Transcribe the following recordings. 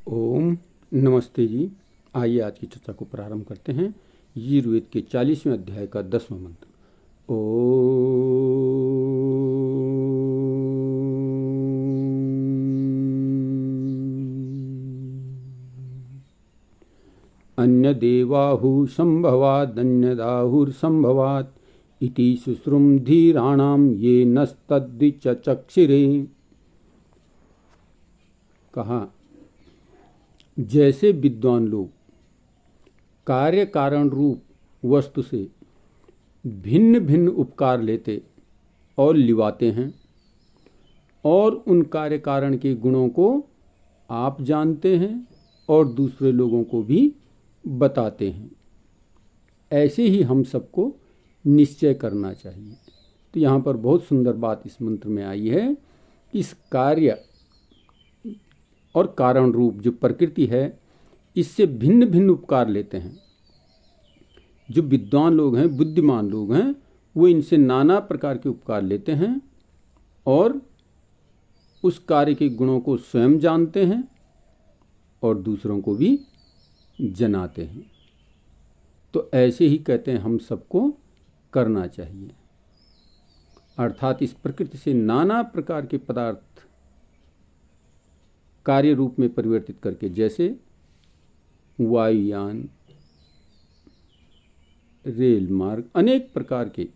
ओम नमस्ते जी। आइए आज की चर्चा को प्रारंभ करते हैं। यजुर्वेद के 40वें अध्याय का 10वां मंत्र। अन्य देवाहु संभवादन्यदाहुर्संभवात् इति शुश्रुम धीराणाम ये नस्तद्विचक्षिरे। कहा, जैसे विद्वान लोग कार्य कारण रूप वस्तु से भिन्न भिन्न उपकार लेते और लिवाते हैं और उन कार्य कारण के गुणों को आप जानते हैं और दूसरे लोगों को भी बताते हैं, ऐसे ही हम सबको निश्चय करना चाहिए। तो यहाँ पर बहुत सुंदर बात इस मंत्र में आई है। इस कार्य और कारण रूप जो प्रकृति है, इससे भिन्न भिन्न उपकार लेते हैं। जो विद्वान लोग हैं, बुद्धिमान लोग हैं, वो इनसे नाना प्रकार के उपकार लेते हैं और उस कार्य के गुणों को स्वयं जानते हैं और दूसरों को भी जनाते हैं। तो ऐसे ही कहते हैं हम सबको करना चाहिए। अर्थात इस प्रकृति से नाना प्रकार के पदार्थ कार्य रूप में परिवर्तित करके, जैसे वायुयान, रेल मार्ग, अनेक प्रकार के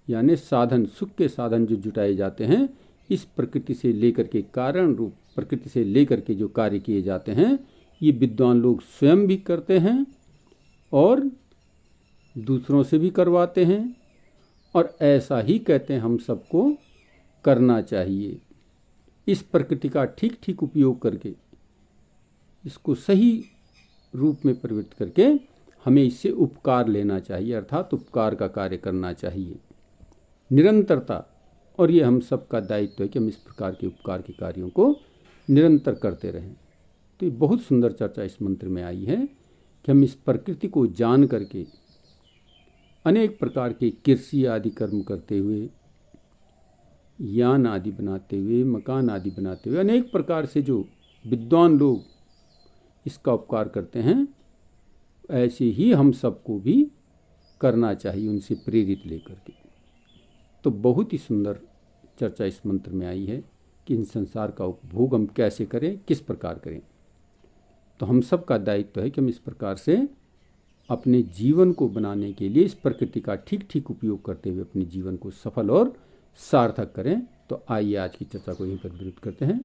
यानी साधन, सुख के साधन जो जुटाए जाते हैं, इस प्रकृति से लेकर के कारण रूप प्रकृति से लेकर के जो कार्य किए जाते हैं, ये विद्वान लोग स्वयं भी करते हैं और दूसरों से भी करवाते हैं। और ऐसा ही कहते हैं हम सबको करना चाहिए। इस प्रकृति का ठीक ठीक उपयोग करके, इसको सही रूप में परिवर्तित करके हमें इससे उपकार लेना चाहिए, अर्थात उपकार का कार्य करना चाहिए निरंतरता। और ये हम सब का दायित्व है कि हम इस प्रकार के उपकार के कार्यों को निरंतर करते रहें। तो ये बहुत सुंदर चर्चा इस मंत्र में आई है कि हम इस प्रकृति को जान करके अनेक प्रकार के कृषि आदि कर्म करते हुए, यान आदि बनाते हुए, मकान आदि बनाते हुए, अनेक प्रकार से जो विद्वान लोग इसका उपकार करते हैं, ऐसे ही हम सबको भी करना चाहिए, उनसे प्रेरित लेकर के। तो बहुत ही सुंदर चर्चा इस मंत्र में आई है कि इन संसार का उपभोग हम कैसे करें, किस प्रकार करें। तो हम सब का दायित्व है कि हम इस प्रकार से अपने जीवन को बनाने के लिए इस प्रकृति का ठीक ठीक उपयोग करते हुए अपने जीवन को सफल और सार्थक करें। तो आइए आज की चर्चा को यहीं पर विरुद्ध करते हैं।